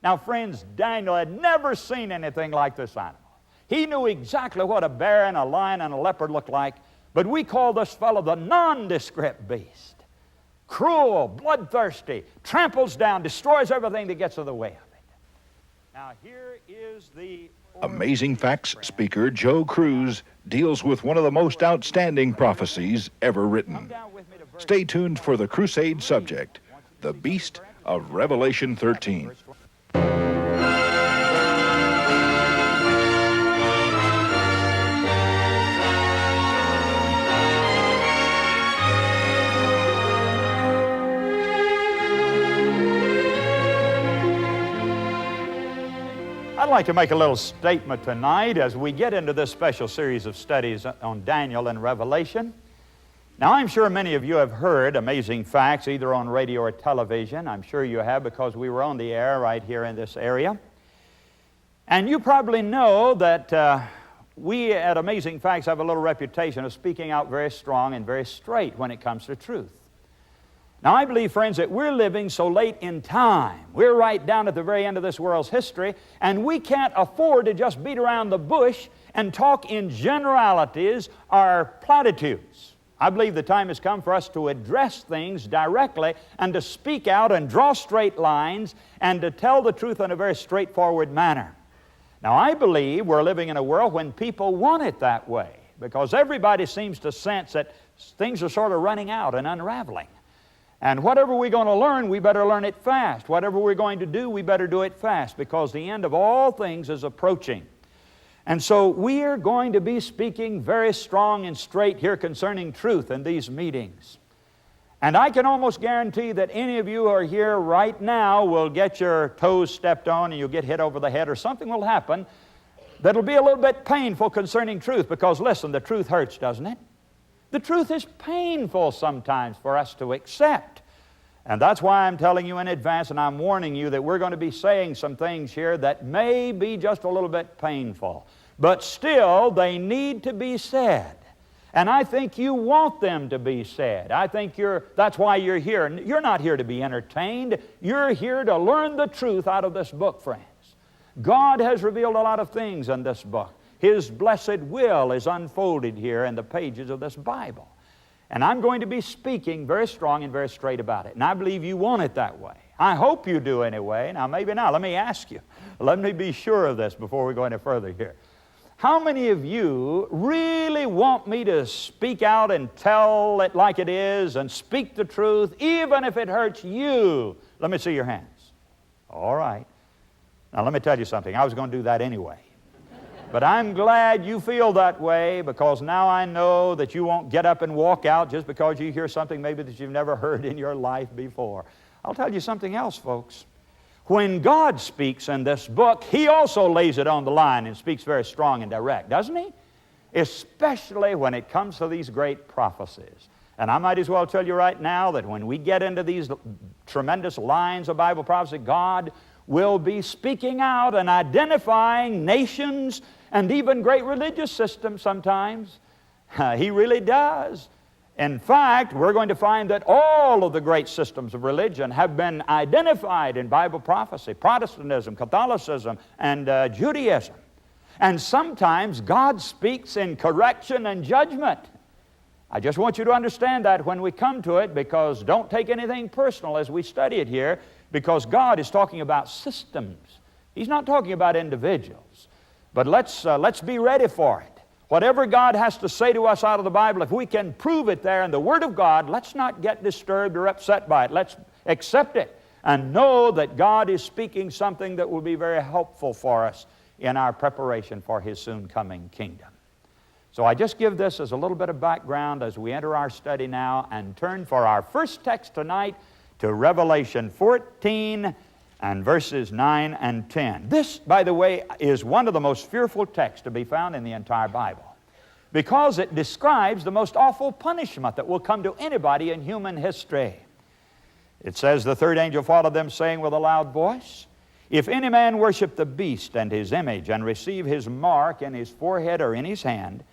Now, friends, Daniel had never seen anything like this animal. He knew exactly what a bear and a lion and a leopard looked like, but we call this fellow the nondescript beast. Cruel, bloodthirsty, tramples down, destroys everything that gets in the way of it. Now, here is the Amazing Facts speaker Joe Cruz deals with one of the most outstanding prophecies ever written. Stay tuned for the crusade subject, the beast of Revelation 13. I'd like to make a little statement tonight as we get into this special series of studies on Daniel and Revelation. Now, I'm sure many of you have heard Amazing Facts either on radio or television. I'm sure you have because we were on the air right here in this area. And you probably know that we at Amazing Facts have a little reputation of speaking out very strong and very straight when it comes to truth. Now, I believe, friends, that we're living so late in time. We're right down at the very end of this world's history, and we can't afford to just beat around the bush and talk in generalities or platitudes. I believe the time has come for us to address things directly and to speak out and draw straight lines and to tell the truth in a very straightforward manner. Now, I believe we're living in a world when people want it that way because everybody seems to sense that things are sort of running out and unraveling. And whatever we're going to learn, we better learn it fast. Whatever we're going to do, we better do it fast because the end of all things is approaching. And so we are going to be speaking very strong and straight here concerning truth in these meetings. And I can almost guarantee that any of you who are here right now will get your toes stepped on and you'll get hit over the head or something will happen that'll be a little bit painful concerning truth because, listen, the truth hurts, doesn't it? The truth is painful sometimes for us to accept. And that's why I'm telling you in advance and I'm warning you that we're going to be saying some things here that may be just a little bit painful. But still, they need to be said. And I think you want them to be said. I think that's why you're here. You're not here to be entertained. You're here to learn the truth out of this book, friends. God has revealed a lot of things in this book. His blessed will is unfolded here in the pages of this Bible. And I'm going to be speaking very strong and very straight about it. And I believe you want it that way. I hope you do anyway. Now, maybe not. Let me ask you. Let me be sure of this before we go any further here. How many of you really want me to speak out and tell it like it is and speak the truth, even if it hurts you? Let me see your hands. All right. Now, let me tell you something. I was going to do that anyway. But I'm glad you feel that way because now I know that you won't get up and walk out just because you hear something maybe that you've never heard in your life before. I'll tell you something else, folks. When God speaks in this book, He also lays it on the line and speaks very strong and direct, doesn't He? Especially when it comes to these great prophecies. And I might as well tell you right now that when we get into these tremendous lines of Bible prophecy, God will be speaking out and identifying nations and even great religious systems sometimes. He really does. In fact, we're going to find that all of the great systems of religion have been identified in Bible prophecy. Protestantism, Catholicism, and Judaism. And sometimes God speaks in correction and judgment. I just want you to understand that when we come to it, because don't take anything personal as we study it here, because God is talking about systems. He's not talking about individuals. But let's be ready for it. Whatever God has to say to us out of the Bible, if we can prove it there in the Word of God, let's not get disturbed or upset by it. Let's accept it and know that God is speaking something that will be very helpful for us in our preparation for His soon coming kingdom. So I just give this as a little bit of background as we enter our study now and turn for our first text tonight to Revelation 14 and verses 9 and 10. This, by the way, is one of the most fearful texts to be found in the entire Bible because it describes the most awful punishment that will come to anybody in human history. It says, "The third angel followed them, saying with a loud voice, If any man worship the beast and his image, and receive his mark in his forehead or in his hand,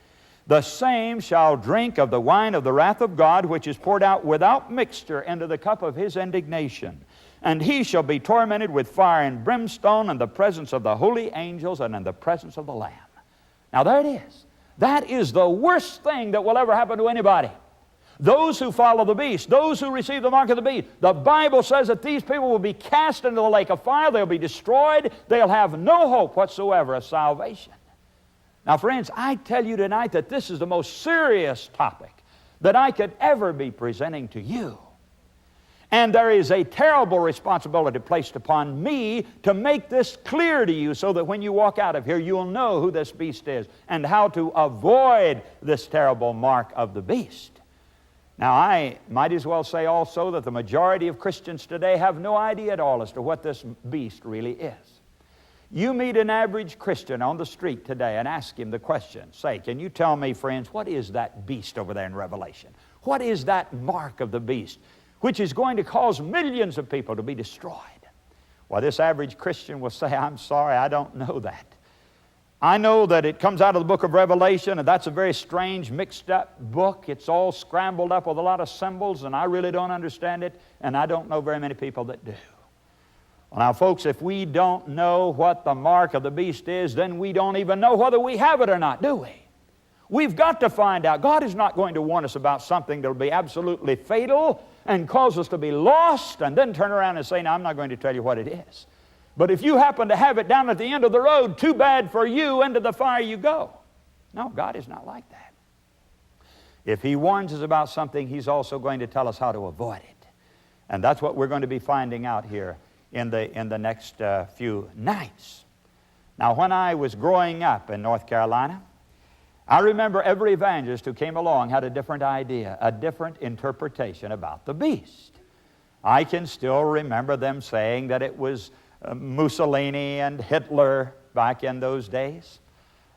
the same shall drink of the wine of the wrath of God, which is poured out without mixture into the cup of His indignation. and he shall be tormented with fire and brimstone in the presence of the holy angels and in the presence of the Lamb. Now there it is. That is the worst thing that will ever happen to anybody. Those who follow the beast, those who receive the mark of the beast, the Bible says that these people will be cast into the lake of fire. They'll be destroyed. They'll have no hope whatsoever of salvation. Now, friends, I tell you tonight that this is the most serious topic that I could ever be presenting to you. And there is a terrible responsibility placed upon me to make this clear to you so that when you walk out of here, you'll know who this beast is and how to avoid this terrible mark of the beast. Now, I might as well say also that the majority of Christians today have no idea at all as to what this beast really is. You meet an average Christian on the street today and ask him the question, say, can you tell me, friends, what is that beast over there in Revelation? What is that mark of the beast, which is going to cause millions of people to be destroyed? Well, this average Christian will say, I'm sorry, I don't know that. I know that it comes out of the book of Revelation, and that's a very strange, mixed-up book. It's all scrambled up with a lot of symbols, and I really don't understand it, and I don't know very many people that do. Well, now, folks, if we don't know what the mark of the beast is, then we don't even know whether we have it or not, do we? We've got to find out. God is not going to warn us about something that will be absolutely fatal and cause us to be lost and then turn around and say, no, I'm not going to tell you what it is. But if you happen to have it down at the end of the road, too bad for you, into the fire you go. No, God is not like that. If He warns us about something, He's also going to tell us how to avoid it. And that's what we're going to be finding out here in the next few nights. Now, when I was growing up in North Carolina, I remember every evangelist who came along had a different idea, a different interpretation about the beast. I can still remember them saying that it was Mussolini and Hitler back in those days.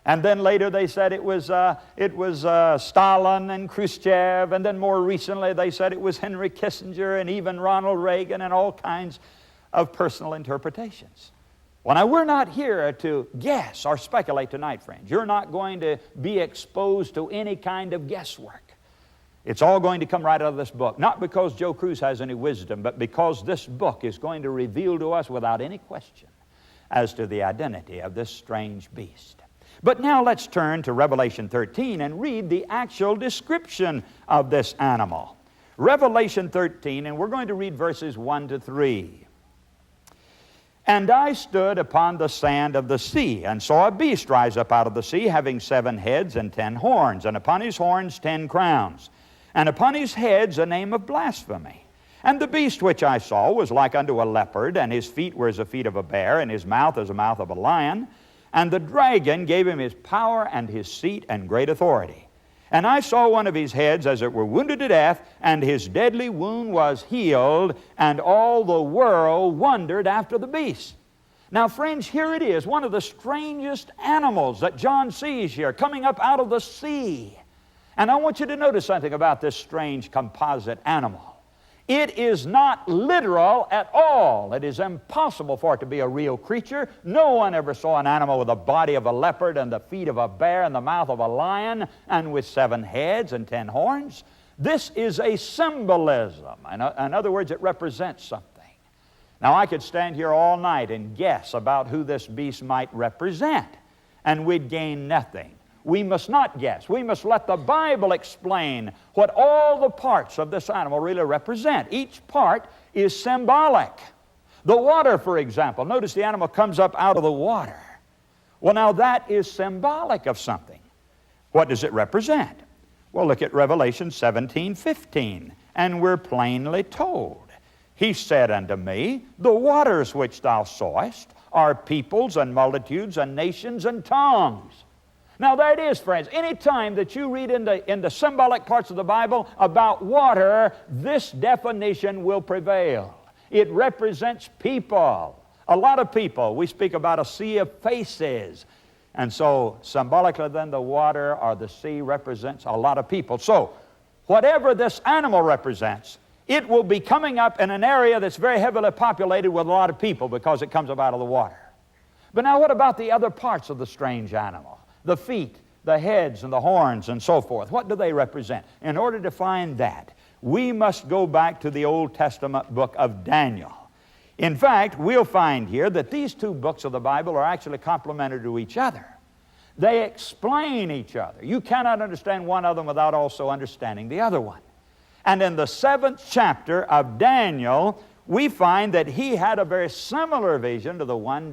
And then later they said it was Stalin and Khrushchev, and then more recently they said it was Henry Kissinger and even Ronald Reagan, and all kinds of personal interpretations. Well, now, we're not here to guess or speculate tonight, friends. You're not going to be exposed to any kind of guesswork. It's all going to come right out of this book. Not because Joe Crews has any wisdom, but because this book is going to reveal to us without any question as to the identity of this strange beast. But now let's turn to Revelation 13 and read the actual description of this animal. Revelation 13, and we're going to read verses 1 to 3. And I stood upon the sand of the sea, and saw a beast rise up out of the sea, having 7 heads and 10 horns, and upon his horns 10 crowns, and upon his heads a name of blasphemy. And the beast which I saw was like unto a leopard, and his feet were as the feet of a bear, and his mouth as the mouth of a lion. And the dragon gave him his power and his seat and great authority. And I saw one of his heads as it were wounded to death, and his deadly wound was healed, and all the world wondered after the beast. Now, friends, here it is, one of the strangest animals that John sees here, coming up out of the sea. And I want you to notice something about this strange composite animal. It is not literal at all. It is impossible for it to be a real creature. No one ever saw an animal with the body of a leopard and the feet of a bear and the mouth of a lion and with 7 heads and 10 horns. This is a symbolism. In other words, it represents something. Now, I could stand here all night and guess about who this beast might represent, and we'd gain nothing. We must not guess. We must let the Bible explain what all the parts of this animal really represent. Each part is symbolic. The water, for example. Notice the animal comes up out of the water. Well, now that is symbolic of something. What does it represent? Well, look at Revelation 17:15. And we're plainly told, He said unto me, the waters which thou sawest are peoples and multitudes and nations and tongues. Now there it is, friends. Any time that you read in the symbolic parts of the Bible about water, this definition will prevail. It represents people, a lot of people. We speak about a sea of faces. And so symbolically then the water or the sea represents a lot of people. So whatever this animal represents, it will be coming up in an area that's very heavily populated with a lot of people because it comes up out of the water. But now what about the other parts of the strange animal? The feet, the heads, and the horns, and so forth. What do they represent? In order to find that, we must go back to the Old Testament book of Daniel. In fact, we'll find here that these two books of the Bible are actually complementary to each other. They explain each other. You cannot understand one of them without also understanding the other one. And in the 7th chapter of Daniel, we find that he had a very similar vision to the one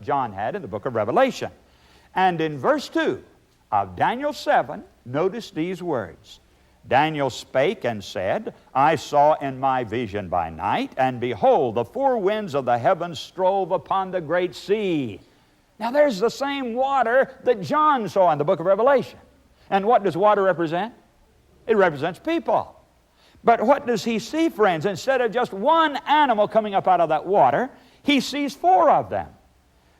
John had in the book of Revelation. And in verse 2 of Daniel 7, notice these words. Daniel spake and said, I saw in my vision by night, and behold, the four winds of the heavens strove upon the great sea. Now there's the same water that John saw in the book of Revelation. And what does water represent? It represents people. But what does he see, friends? Instead of just one animal coming up out of that water, he sees four of them.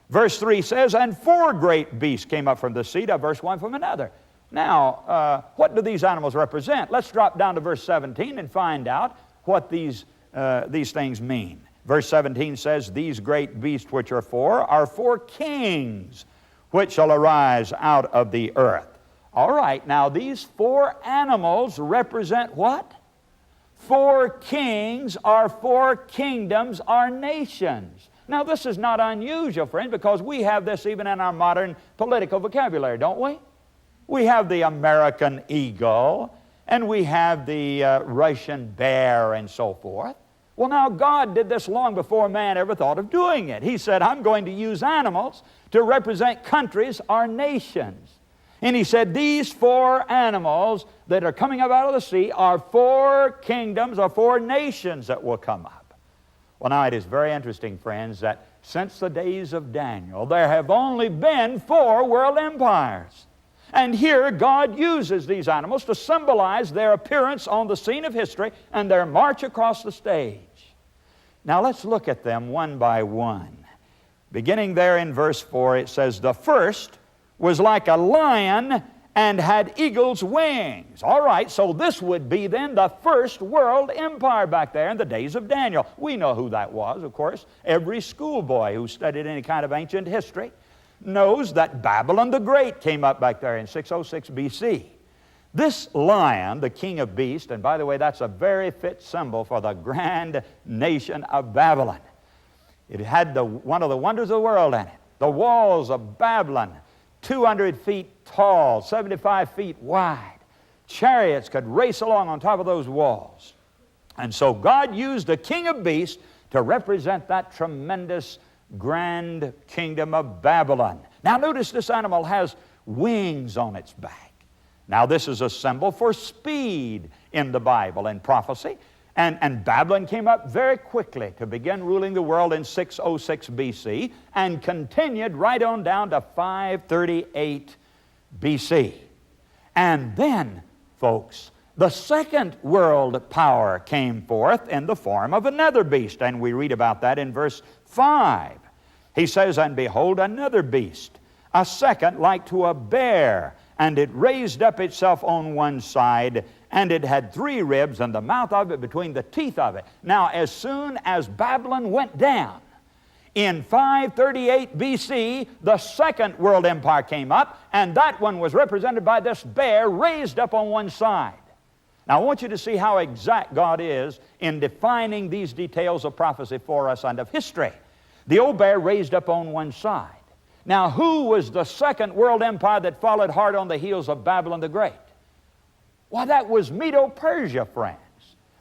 Verse 3 says, and four great beasts came up from the sea, to verse 1 from another. Now, what do these animals represent? Let's drop down to verse 17 and find out what these things mean. Verse 17 says, these great beasts which are four kings which shall arise out of the earth. All right, now these four animals represent what? Four kings are four kingdoms are nations. Now this is not unusual, friends, because we have this even in our modern political vocabulary, don't we? We have the American eagle, and we have the Russian bear, and so forth. Well, now God did this long before man ever thought of doing it. He said, I'm going to use animals to represent countries or nations. And he said, these four animals that are coming up out of the sea are four kingdoms or four nations that will come up. Well, now it is very interesting, friends, that since the days of Daniel, there have only been four world empires. And here God uses these animals to symbolize their appearance on the scene of history and their march across the stage. Now let's look at them one by one. Beginning there in verse 4, it says, the first was like a lion and had eagle's wings. All right, so this would be then the first world empire back there in the days of Daniel. We know who that was, of course. Every schoolboy who studied any kind of ancient history knows that Babylon the Great came up back there in 606 BC. This lion, the king of beasts, and by the way, that's a very fit symbol for the grand nation of Babylon. It had one of the wonders of the world in it. The walls of Babylon, 200 feet tall, 75 feet wide. Chariots could race along on top of those walls. And so God used the king of beasts to represent that tremendous grand kingdom of Babylon. Now notice this animal has wings on its back. Now this is a symbol for speed in the Bible and prophecy. And Babylon came up very quickly to begin ruling the world in 606 BC and continued right on down to 538 BC. And then, folks, the second world power came forth in the form of another beast, and we read about that in verse 5. He says, and behold another beast, a second like to a bear, and it raised up itself on one side, and it had three ribs, and the mouth of it between the teeth of it. Now, as soon as Babylon went down, in 538 BC, the second world empire came up, and that one was represented by this bear raised up on one side. Now, I want you to see how exact God is in defining these details of prophecy for us and of history. The old bear raised up on one side. Now, who was the second world empire that followed hard on the heels of Babylon the Great? Why, that was Medo-Persia, friends.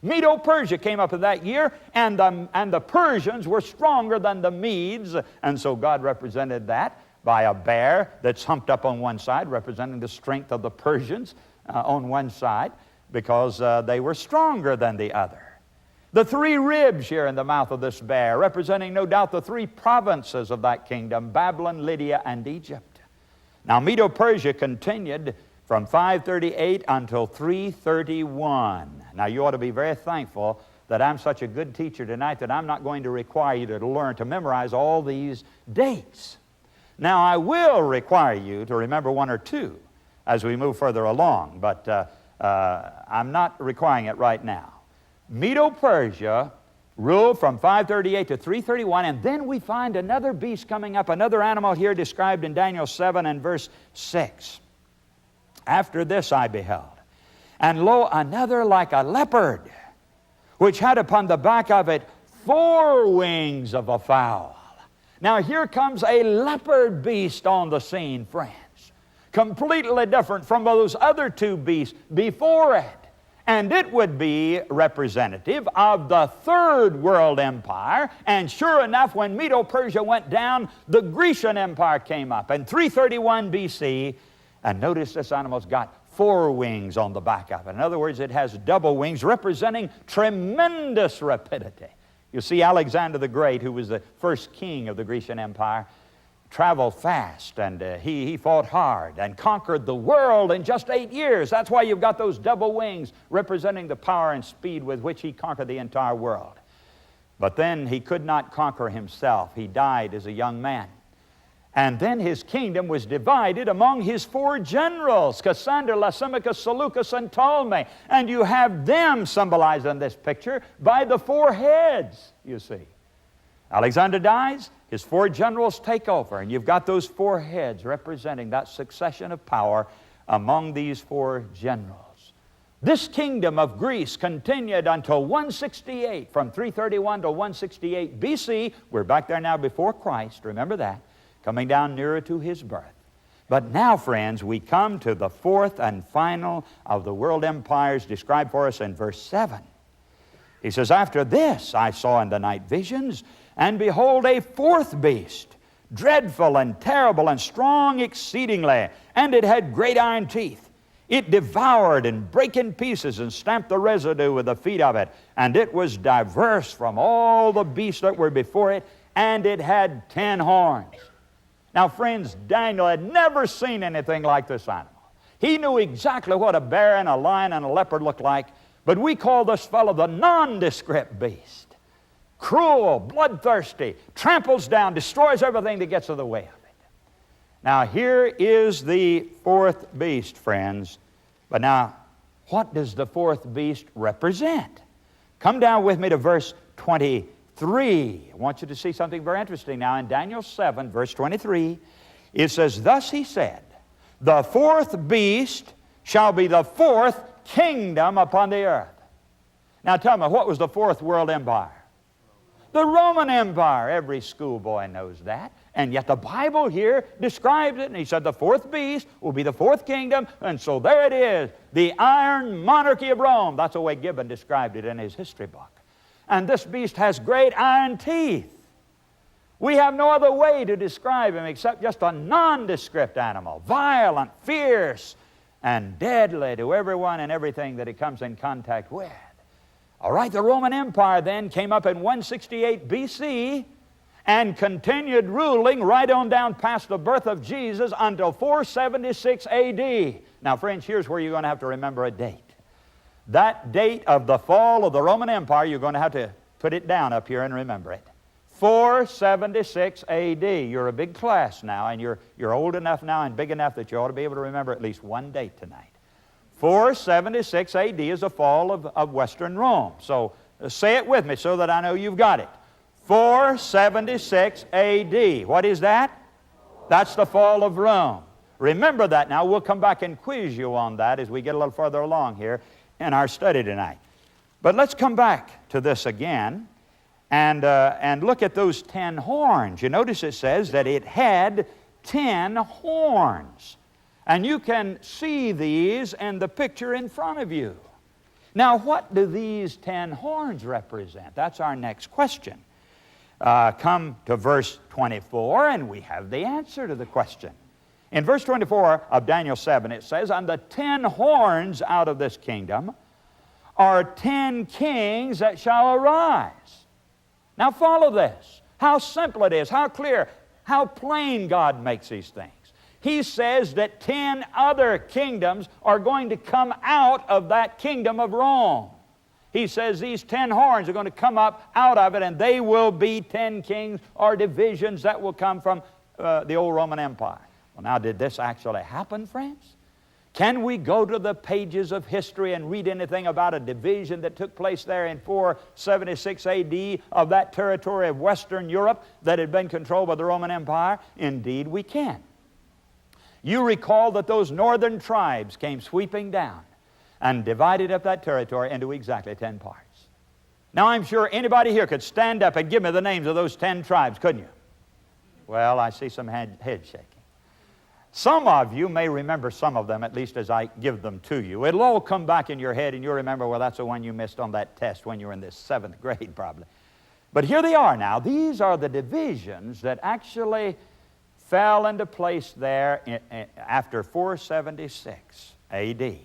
Medo-Persia came up in that year, and the Persians were stronger than the Medes, and so God represented that by a bear that's humped up on one side, representing the strength of the Persians on one side, because they were stronger than the other. The three ribs here in the mouth of this bear, representing no doubt the three provinces of that kingdom, Babylon, Lydia, and Egypt. Now, Medo-Persia continued from 538 until 331. Now, you ought to be very thankful that I'm such a good teacher tonight that I'm not going to require you to learn to memorize all these dates. Now, I will require you to remember one or two as we move further along, but I'm not requiring it right now. Medo-Persia ruled from 538 to 331, and then we find another beast coming up, another animal here described in Daniel 7 and verse 6. After this I beheld, and lo, another like a leopard, which had upon the back of it 4 wings of a fowl. Now here comes a leopard beast on the scene, friends. Completely different from those other 2 beasts before it. And it would be representative of the 3rd world empire. And sure enough, when Medo-Persia went down, the Grecian Empire came up in 331 BC. And notice this animal's got 4 wings on the back of it. In other words, it has double wings representing tremendous rapidity. You see, Alexander the Great, who was the first king of the Grecian Empire, traveled fast, and he fought hard and conquered the world in just 8 years. That's why you've got those double wings representing the power and speed with which he conquered the entire world. But then he could not conquer himself. He died as a young man. And then his kingdom was divided among his 4 generals, Cassander, Lysimachus, Seleucus, and Ptolemy. And you have them symbolized in this picture by the 4 heads, you see. Alexander dies, his 4 generals take over, and you've got those 4 heads representing that succession of power among these 4 generals. This kingdom of Greece continued until 168, from 331 to 168 BC. We're back there now before Christ, remember that, coming down nearer to his birth. But now, friends, we come to the 4th and final of the world empires described for us in verse 7. He says, "After this I saw in the night visions, and behold, a 4th beast, dreadful and terrible and strong exceedingly, and it had great iron teeth. It devoured and brake in pieces and stamped the residue with the feet of it. And it was diverse from all the beasts that were before it, and it had 10 horns. Now, friends, Daniel had never seen anything like this animal. He knew exactly what a bear and a lion and a leopard looked like, but we call this fellow the nondescript beast. Cruel, bloodthirsty, tramples down, destroys everything that gets in the way of it. Now, here is the 4th beast, friends. But now, what does the 4th beast represent? Come down with me to verse 23. I want you to see something very interesting now. In Daniel 7, verse 23, it says, "Thus he said, the 4th beast shall be the 4th kingdom upon the earth." Now tell me, what was the 4th world empire? The Roman Empire. Every schoolboy knows that. And yet the Bible here describes it, and he said the 4th beast will be the 4th kingdom, and so there it is, the iron monarchy of Rome. That's the way Gibbon described it in his history book. And this beast has great iron teeth. We have no other way to describe him except just a nondescript animal, violent, fierce, and deadly to everyone and everything that he comes in contact with. All right, the Roman Empire then came up in 168 BC and continued ruling right on down past the birth of Jesus until 476 AD. Now, friends, here's where you're going to have to remember a date. That date of the fall of the Roman Empire, you're going to have to put it down up here and remember it. 476 AD. You're a big class now, and you're old enough now and big enough that you ought to be able to remember at least one date tonight. 476 AD is the fall of Western Rome. So say it with me so that I know you've got it. 476 AD. What is that? That's the fall of Rome. Remember that now. We'll come back and quiz you on that as we get a little further along here in our study tonight. But let's come back to this again and look at those 10 horns. You notice it says that it had 10 horns. And you can see these in the picture in front of you. Now, what do these 10 horns represent? That's our next question. Come to verse 24, and we have the answer to the question. In verse 24 of Daniel 7, it says, "And the 10 horns out of this kingdom are 10 kings that shall arise." Now follow this. How simple it is, how clear, how plain God makes these things. He says that 10 other kingdoms are going to come out of that kingdom of Rome. He says these 10 horns are going to come up out of it, and they will be 10 kings or divisions that will come from the old Roman Empire. Well, now, did this actually happen, friends? Can we go to the pages of history and read anything about a division that took place there in 476 AD of that territory of Western Europe that had been controlled by the Roman Empire? Indeed, we can. You recall that those northern tribes came sweeping down and divided up that territory into exactly 10 parts. Now, I'm sure anybody here could stand up and give me the names of those 10 tribes, couldn't you? Well, I see some head shaking. Some of you may remember some of them, at least as I give them to you. It'll all come back in your head, and you'll remember, well, that's the one you missed on that test when you were in the 7th grade, probably. But here they are now. These are the divisions that actually fell into place there after 476 A.D.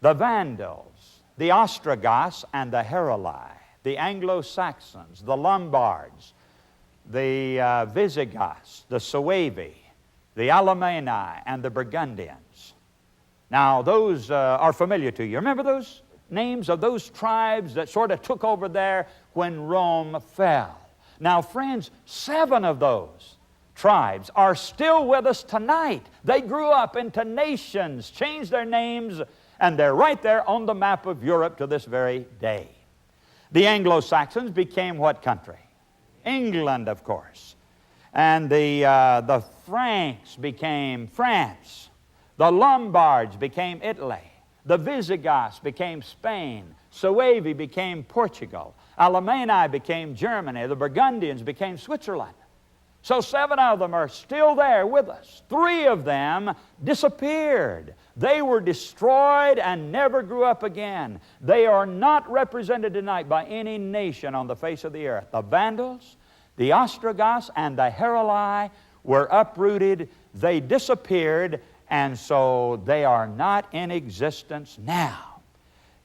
The Vandals, the Ostrogoths and the Heruli, the Anglo-Saxons, the Lombards, the Visigoths, the Suevi, the Alemanni, and the Burgundians. Now, those are familiar to you. Remember those names of those tribes that sort of took over there when Rome fell? Now, friends, 7 of those tribes are still with us tonight. They grew up into nations, changed their names, and they're right there on the map of Europe to this very day. The Anglo-Saxons became what country? England, of course. And the Franks became France. The Lombards became Italy. The Visigoths became Spain. Suevi became Portugal. Alemanni became Germany. The Burgundians became Switzerland. So 7 of them are still there with us. 3 of them disappeared. They were destroyed and never grew up again. They are not represented tonight by any nation on the face of the earth. The Vandals, the Ostrogoths, and the Heruli were uprooted. They disappeared, and so they are not in existence now.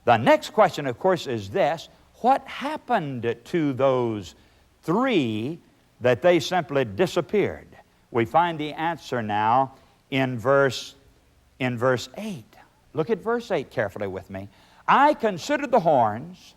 The next question, of course, is this: what happened to those 3 that they simply disappeared? We find the answer now in verse 8. Look at verse 8 carefully with me. I considered the horns,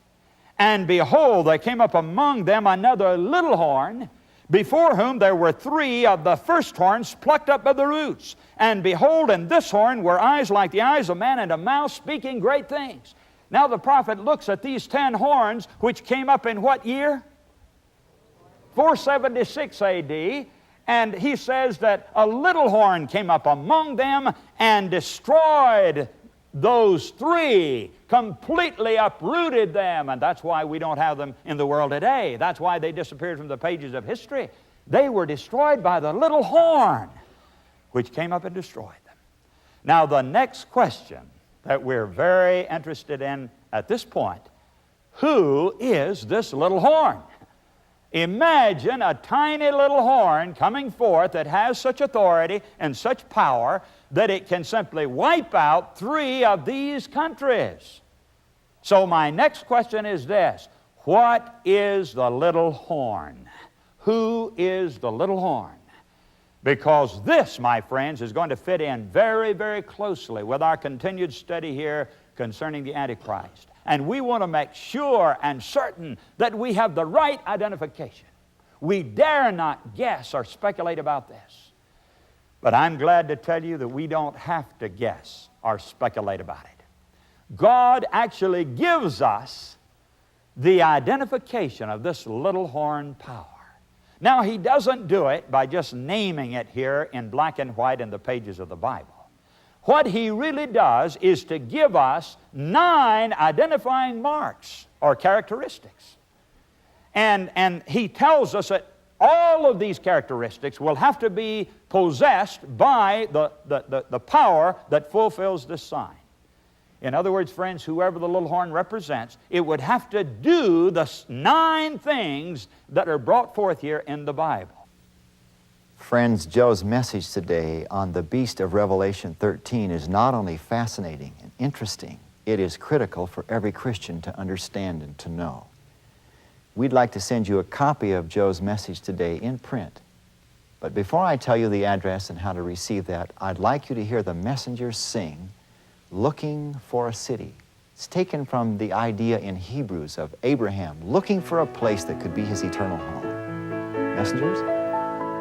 and behold, there came up among them another little horn, before whom there were 3 of the first horns plucked up by the roots. And behold, in this horn were eyes like the eyes of man, and a mouth speaking great things. Now the prophet looks at these 10 horns, which came up in what year? 476 A.D., and he says that a little horn came up among them and destroyed those 3, completely uprooted them, and that's why we don't have them in the world today. That's why they disappeared from the pages of history. They were destroyed by the little horn, which came up and destroyed them. Now, the next question that we're very interested in at this point: who is this little horn? Imagine a tiny little horn coming forth that has such authority and such power that it can simply wipe out 3 of these countries. So my next question is this: what is the little horn? Who is the little horn? Because this, my friends, is going to fit in very, very closely with our continued study here concerning the Antichrist. And we want to make sure and certain that we have the right identification. We dare not guess or speculate about this. But I'm glad to tell you that we don't have to guess or speculate about it. God actually gives us the identification of this little horn power. Now, He doesn't do it by just naming it here in black and white in the pages of the Bible. What He really does is to give us 9 identifying marks or characteristics. And He tells us that all of these characteristics will have to be possessed by the power that fulfills this sign. In other words, friends, whoever the little horn represents, it would have to do the 9 things that are brought forth here in the Bible. Friends, Joe's message today on the beast of Revelation 13 is not only fascinating and interesting, it is critical for every Christian to understand and to know. We'd like to send you a copy of Joe's message today in print. But before I tell you the address and how to receive that, I'd like you to hear the messengers sing, "Looking for a City." It's taken from the idea in Hebrews of Abraham looking for a place that could be his eternal home. Messengers?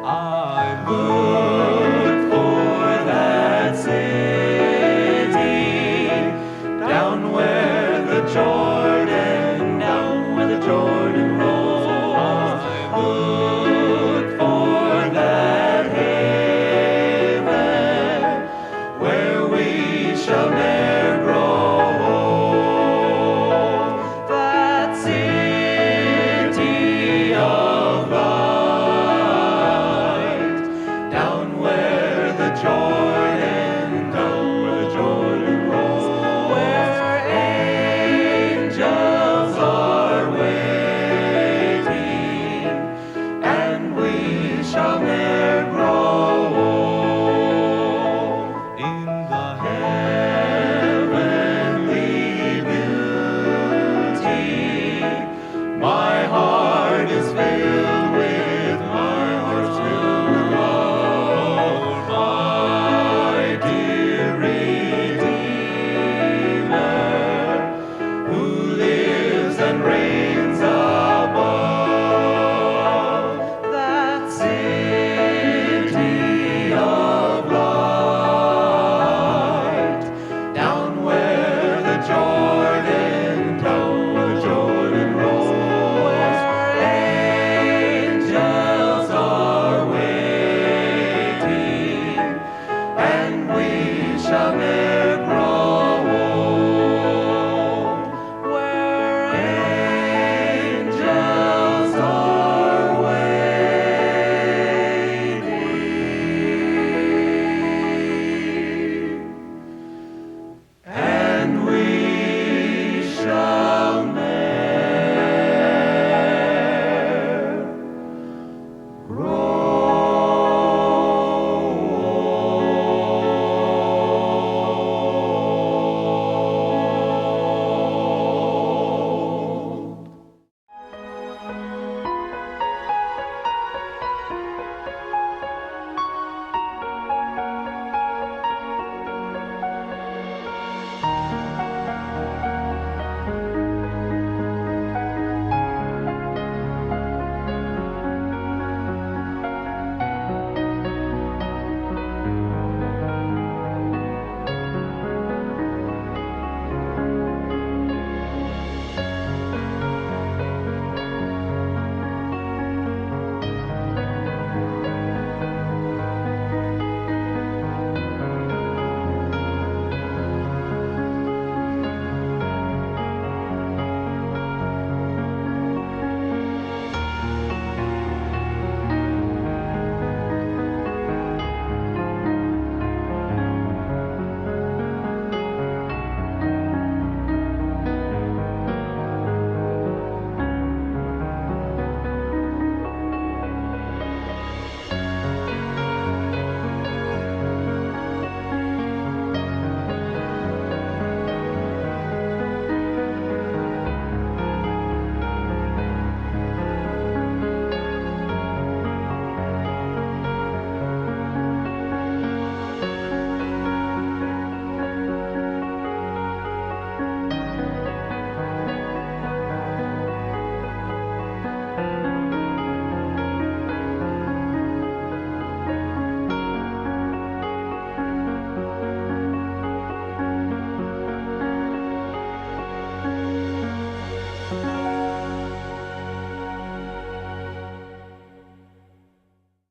I look for that city down where the Jordan, rolls. I look for that haven where we shall ne'er grow old. That city shall never